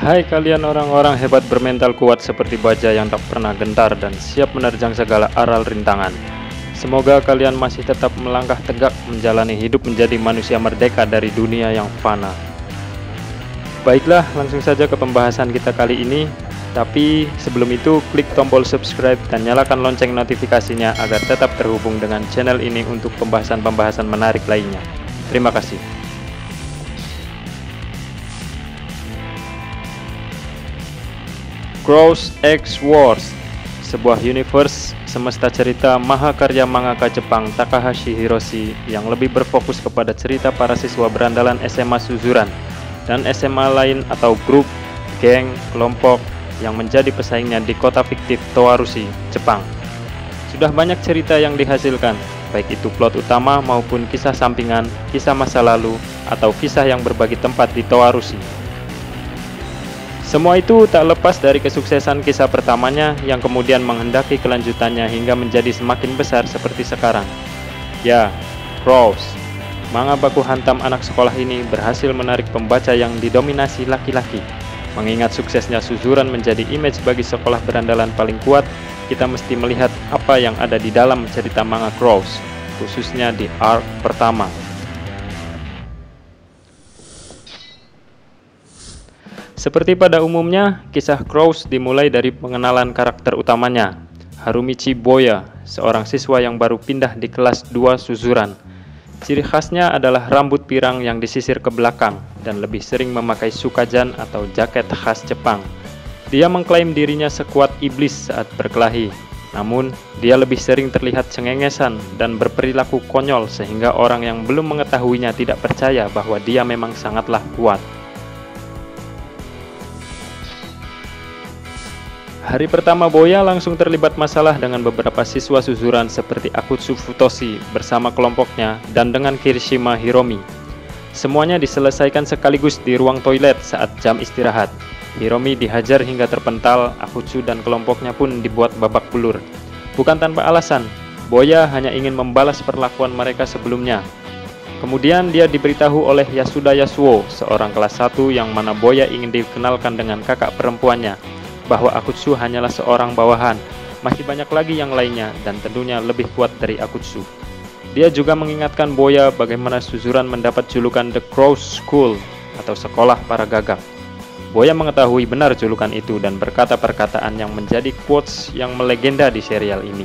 Hai kalian orang-orang hebat bermental kuat seperti baja yang tak pernah gentar dan siap menerjang segala aral rintangan. Semoga kalian masih tetap melangkah tegak menjalani hidup menjadi manusia merdeka dari dunia yang fana. Baiklah, langsung saja ke pembahasan kita kali ini. Tapi sebelum itu, klik tombol subscribe dan nyalakan lonceng notifikasinya agar tetap terhubung dengan channel ini untuk pembahasan-pembahasan menarik lainnya. Terima kasih. Crows X Wars, sebuah universe semesta cerita mahakarya mangaka Jepang Takahashi Hiroshi yang lebih berfokus kepada cerita para siswa berandalan SMA Suzuran dan SMA lain atau grup, geng, kelompok yang menjadi pesaingnya di kota fiktif Towarushi, Jepang. Sudah banyak cerita yang dihasilkan, baik itu plot utama maupun kisah sampingan, kisah masa lalu, atau kisah yang berbagi tempat di Towarushi. Semua itu tak lepas dari kesuksesan kisah pertamanya yang kemudian menghendaki kelanjutannya hingga menjadi semakin besar seperti sekarang. Ya, Crows, manga baku hantam anak sekolah ini berhasil menarik pembaca yang didominasi laki-laki. Mengingat suksesnya Suzuran menjadi image bagi sekolah berandalan paling kuat, kita mesti melihat apa yang ada di dalam cerita manga Crows, khususnya di arc pertama. Seperti pada umumnya, kisah Crows dimulai dari pengenalan karakter utamanya, Harumichi Boya, seorang siswa yang baru pindah di kelas 2 Suzuran. Ciri khasnya adalah rambut pirang yang disisir ke belakang dan lebih sering memakai sukajan atau jaket khas Jepang. Dia mengklaim dirinya sekuat iblis saat berkelahi, namun dia lebih sering terlihat cengengesan dan berperilaku konyol sehingga orang yang belum mengetahuinya tidak percaya bahwa dia memang sangatlah kuat. Hari pertama Boya langsung terlibat masalah dengan beberapa siswa Suzuran seperti Akutsu Futoshi bersama kelompoknya dan dengan Kirishima Hiromi. Semuanya diselesaikan sekaligus di ruang toilet saat jam istirahat. Hiromi dihajar hingga terpental, Akutsu dan kelompoknya pun dibuat babak belur. Bukan tanpa alasan, Boya hanya ingin membalas perlakuan mereka sebelumnya. Kemudian dia diberitahu oleh Yasuda Yasuo, seorang kelas 1 yang mana Boya ingin dikenalkan dengan kakak perempuannya, bahwa Akutsu hanyalah seorang bawahan, masih banyak lagi yang lainnya dan tentunya lebih kuat dari Akutsu. Dia juga mengingatkan Boya bagaimana Suzuran mendapat julukan The Crows School atau sekolah para gagak. Boya mengetahui benar julukan itu dan berkata perkataan yang menjadi quotes yang melegenda di serial ini.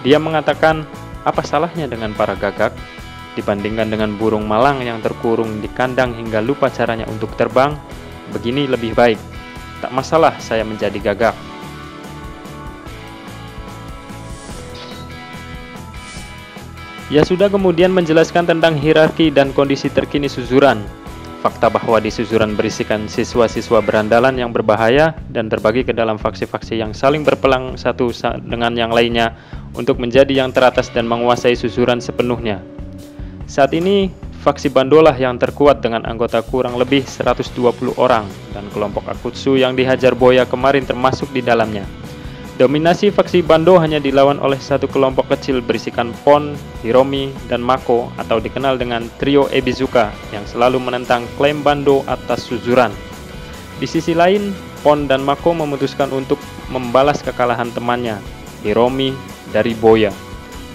Dia mengatakan, apa salahnya dengan para gagak? Dibandingkan dengan burung malang yang terkurung di kandang hingga lupa caranya untuk terbang, begini lebih baik. Tak masalah saya menjadi gagak. Yasuda kemudian menjelaskan tentang hierarki dan kondisi terkini Suzuran. Fakta bahwa di Suzuran berisikan siswa-siswa berandalan yang berbahaya dan terbagi ke dalam faksi-faksi yang saling berpelang satu dengan yang lainnya untuk menjadi yang teratas dan menguasai Suzuran sepenuhnya. Saat ini, faksi Bando lah yang terkuat dengan anggota kurang lebih 120 orang dan kelompok Akutsu yang dihajar Boya kemarin termasuk di dalamnya. Dominasi faksi Bando hanya dilawan oleh satu kelompok kecil berisikan Pon, Hiromi, dan Mako atau dikenal dengan trio Ebizuka yang selalu menentang klaim Bando atas Suzuran. Di sisi lain, Pon dan Mako memutuskan untuk membalas kekalahan temannya, Hiromi, dari Boya.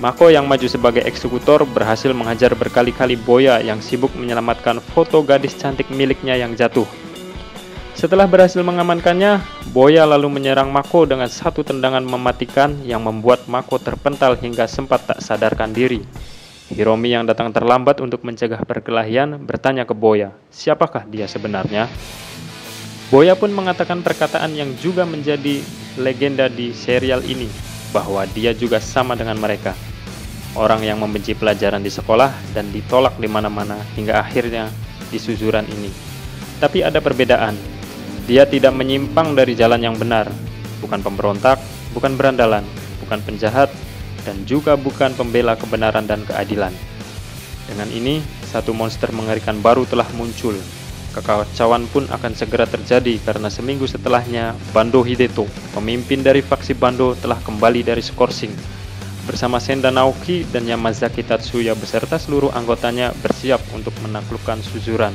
Mako yang maju sebagai eksekutor berhasil menghajar berkali-kali Boya yang sibuk menyelamatkan foto gadis cantik miliknya yang jatuh. Setelah berhasil mengamankannya, Boya lalu menyerang Mako dengan satu tendangan mematikan yang membuat Mako terpental hingga sempat tak sadarkan diri. Hiromi yang datang terlambat untuk mencegah perkelahian bertanya ke Boya, siapakah dia sebenarnya? Boya pun mengatakan perkataan yang juga menjadi legenda di serial ini, bahwa dia juga sama dengan mereka. Orang yang membenci pelajaran di sekolah dan ditolak di mana-mana hingga akhirnya di Suzuran ini. Tapi ada perbedaan. Dia tidak menyimpang dari jalan yang benar. Bukan pemberontak, bukan berandalan, bukan penjahat, dan juga bukan pembela kebenaran dan keadilan. Dengan ini, satu monster mengerikan baru telah muncul. Kekacauan pun akan segera terjadi karena seminggu setelahnya, Bando Hideto, pemimpin dari faksi Bando, telah kembali dari skorsing. Bersama Senda Naoki dan Yamazaki Tatsuya beserta seluruh anggotanya bersiap untuk menaklukkan Suzuran.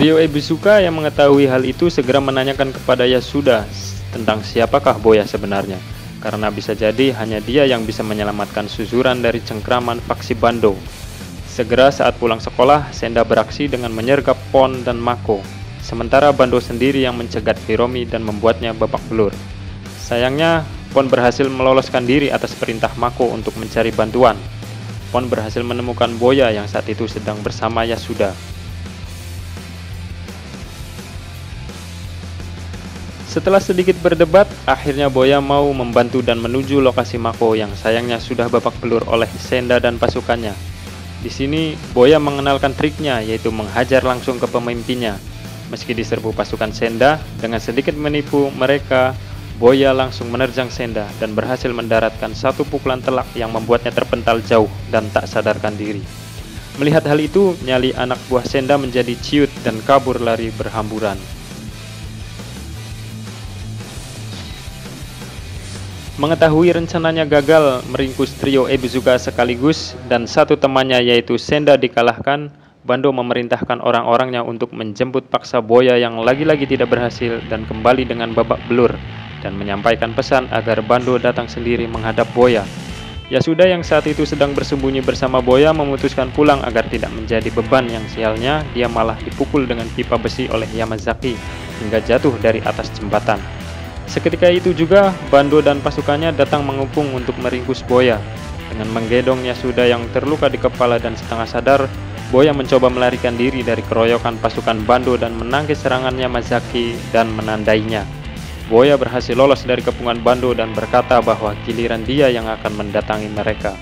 Trio Ebisuka yang mengetahui hal itu segera menanyakan kepada Yasuda tentang siapakah Boya sebenarnya, karena bisa jadi hanya dia yang bisa menyelamatkan Suzuran dari cengkraman faksi Bando. Segera saat pulang sekolah, Senda beraksi dengan menyergap Pon dan Mako, sementara Bando sendiri yang mencegat Hiromi dan membuatnya babak belur. Sayangnya, Pon berhasil meloloskan diri atas perintah Mako untuk mencari bantuan. Pon berhasil menemukan Boya yang saat itu sedang bersama Yasuda. Setelah sedikit berdebat, akhirnya Boya mau membantu dan menuju lokasi Mako yang sayangnya sudah babak belur oleh Senda dan pasukannya. Di sini, Boya mengenalkan triknya, yaitu menghajar langsung ke pemimpinnya. Meski diserbu pasukan Senda, dengan sedikit menipu mereka, Boya langsung menerjang Senda dan berhasil mendaratkan satu pukulan telak yang membuatnya terpental jauh dan tak sadarkan diri. Melihat hal itu, nyali anak buah Senda menjadi ciut dan kabur lari berhamburan. Mengetahui rencananya gagal meringkus trio Ebisuka sekaligus dan satu temannya yaitu Senda dikalahkan, Bando memerintahkan orang-orangnya untuk menjemput paksa Boya yang lagi-lagi tidak berhasil dan kembali dengan babak belur, dan menyampaikan pesan agar Bando datang sendiri menghadap Boya. Yasuda yang saat itu sedang bersembunyi bersama Boya memutuskan pulang agar tidak menjadi beban yang sialnya dia malah dipukul dengan pipa besi oleh Yamazaki hingga jatuh dari atas jembatan. Seketika itu juga Bando dan pasukannya datang mengepung untuk meringkus Boya. Dengan menggendong Yasuda yang terluka di kepala dan setengah sadar, Boya mencoba melarikan diri dari keroyokan pasukan Bando dan menangkis serangan Yamazaki dan menandainya. Boya berhasil lolos dari kepungan Bando dan berkata bahwa giliran dia yang akan mendatangi mereka.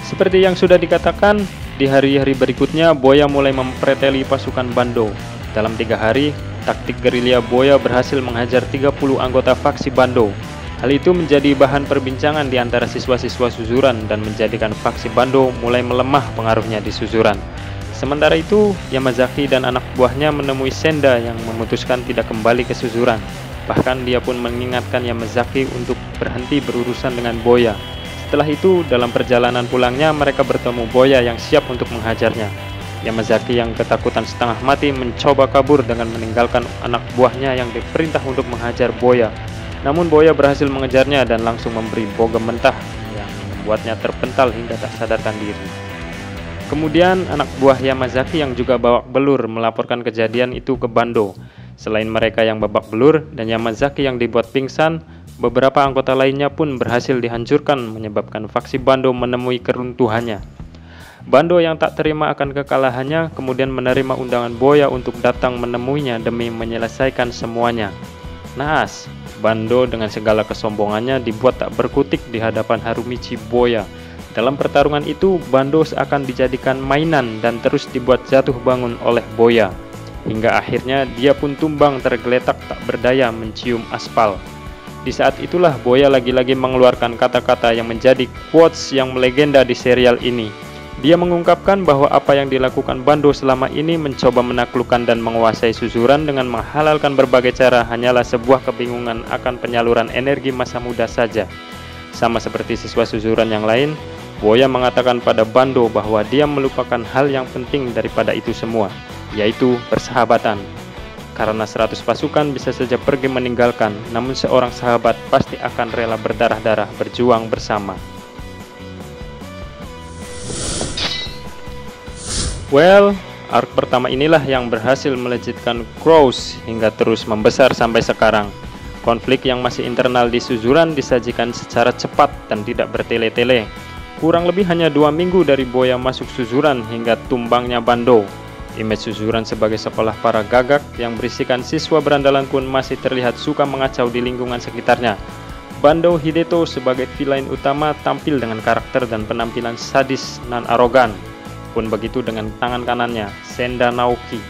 Seperti yang sudah dikatakan, di hari-hari berikutnya Boya mulai mempreteli pasukan Bando. Dalam 3 hari, taktik gerilya Boya berhasil menghajar 30 anggota faksi Bando. Hal itu menjadi bahan perbincangan di antara siswa-siswa Suzuran dan menjadikan faksi Bando mulai melemah pengaruhnya di Suzuran. Sementara itu, Yamazaki dan anak buahnya menemui Senda yang memutuskan tidak kembali ke Suzuran. Bahkan dia pun mengingatkan Yamazaki untuk berhenti berurusan dengan Boya. Setelah itu, dalam perjalanan pulangnya mereka bertemu Boya yang siap untuk menghajarnya. Yamazaki yang ketakutan setengah mati mencoba kabur dengan meninggalkan anak buahnya yang diperintah untuk menghajar Boya. Namun Boya berhasil mengejarnya dan langsung memberi bogem mentah yang membuatnya terpental hingga tak sadarkan diri. Kemudian anak buah Yamazaki yang juga babak belur melaporkan kejadian itu ke Bando. Selain mereka yang babak belur dan Yamazaki yang dibuat pingsan, beberapa anggota lainnya pun berhasil dihancurkan menyebabkan faksi Bando menemui keruntuhannya. Bando yang tak terima akan kekalahannya kemudian menerima undangan Boya untuk datang menemuinya demi menyelesaikan semuanya. Naas, Bando dengan segala kesombongannya dibuat tak berkutik di hadapan Harumichi Boya. Dalam pertarungan itu, Bando seakan dijadikan mainan dan terus dibuat jatuh bangun oleh Boya. Hingga akhirnya dia pun tumbang tergeletak tak berdaya mencium aspal. Di saat itulah Boya lagi-lagi mengeluarkan kata-kata yang menjadi quotes yang melegenda di serial ini. Dia mengungkapkan bahwa apa yang dilakukan Bando selama ini mencoba menaklukkan dan menguasai Suzuran dengan menghalalkan berbagai cara hanyalah sebuah kebingungan akan penyaluran energi masa muda saja. Sama seperti siswa Suzuran yang lain, Boya mengatakan pada Bando bahwa dia melupakan hal yang penting daripada itu semua, yaitu persahabatan. Karena 100 pasukan bisa saja pergi meninggalkan, namun seorang sahabat pasti akan rela berdarah-darah berjuang bersama. Well, arc pertama inilah yang berhasil melejitkan Crows hingga terus membesar sampai sekarang. Konflik yang masih internal di Suzuran disajikan secara cepat dan tidak bertele-tele. Kurang lebih hanya 2 minggu dari Boya masuk Suzuran hingga tumbangnya Bando. Image Suzuran sebagai sekolah para gagak yang berisikan siswa berandalan pun masih terlihat suka mengacau di lingkungan sekitarnya. Bando Hideto sebagai villain utama tampil dengan karakter dan penampilan sadis dan arogan. Pun begitu dengan tangan kanannya, Senda Naoki.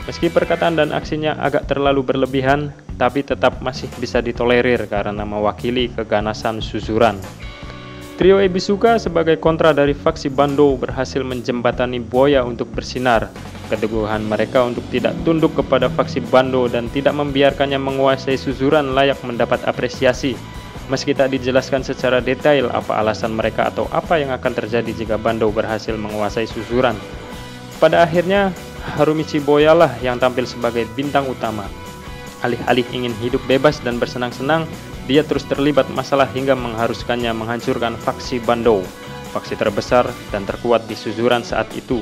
Meski perkataan dan aksinya agak terlalu berlebihan, tapi tetap masih bisa ditolerir karena mewakili keganasan Suzuran. Trio Ebisuka sebagai kontra dari faksi Bando berhasil menjembatani Boya untuk bersinar. Keteguhan mereka untuk tidak tunduk kepada faksi Bando dan tidak membiarkannya menguasai Suzuran layak mendapat apresiasi. Meski tak dijelaskan secara detail apa alasan mereka atau apa yang akan terjadi jika Bando berhasil menguasai susuran. Pada akhirnya, Harumi Chiboya lah yang tampil sebagai bintang utama. Alih-alih ingin hidup bebas dan bersenang-senang, dia terus terlibat masalah hingga mengharuskannya menghancurkan faksi Bando, faksi terbesar dan terkuat di susuran saat itu.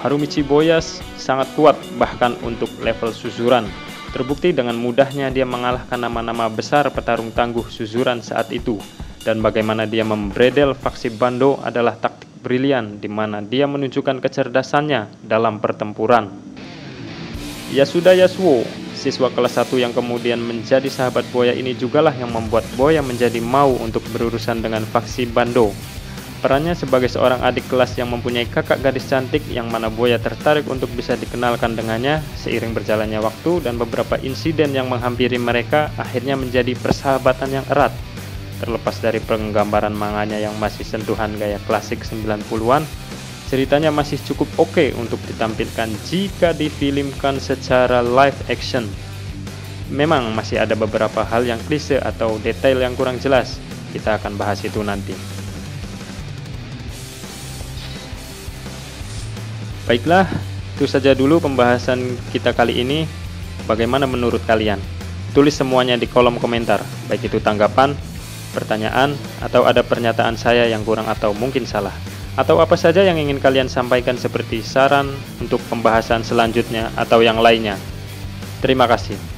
Harumi Chiboya sangat kuat bahkan untuk level susuran. Terbukti dengan mudahnya dia mengalahkan nama-nama besar petarung tangguh susuran saat itu. Dan bagaimana dia membredel faksi Bando adalah taktik brilian di mana dia menunjukkan kecerdasannya dalam pertempuran. Yasuda Yasuo, siswa kelas 1 yang kemudian menjadi sahabat Boya ini jugalah yang membuat Boya menjadi mau untuk berurusan dengan faksi Bando. Perannya sebagai seorang adik kelas yang mempunyai kakak gadis cantik yang mana Boya tertarik untuk bisa dikenalkan dengannya. Seiring berjalannya waktu dan beberapa insiden yang menghampiri mereka akhirnya menjadi persahabatan yang erat. Terlepas dari penggambaran manganya yang masih sentuhan gaya klasik 90-an, ceritanya masih cukup oke untuk ditampilkan jika difilmkan secara live action. Memang masih ada beberapa hal yang klise atau detail yang kurang jelas, kita akan bahas itu nanti. Baiklah, itu saja dulu pembahasan kita kali ini. Bagaimana menurut kalian? Tulis semuanya di kolom komentar, baik itu tanggapan, pertanyaan, atau ada pernyataan saya yang kurang atau mungkin salah. Atau apa saja yang ingin kalian sampaikan seperti saran untuk pembahasan selanjutnya atau yang lainnya. Terima kasih.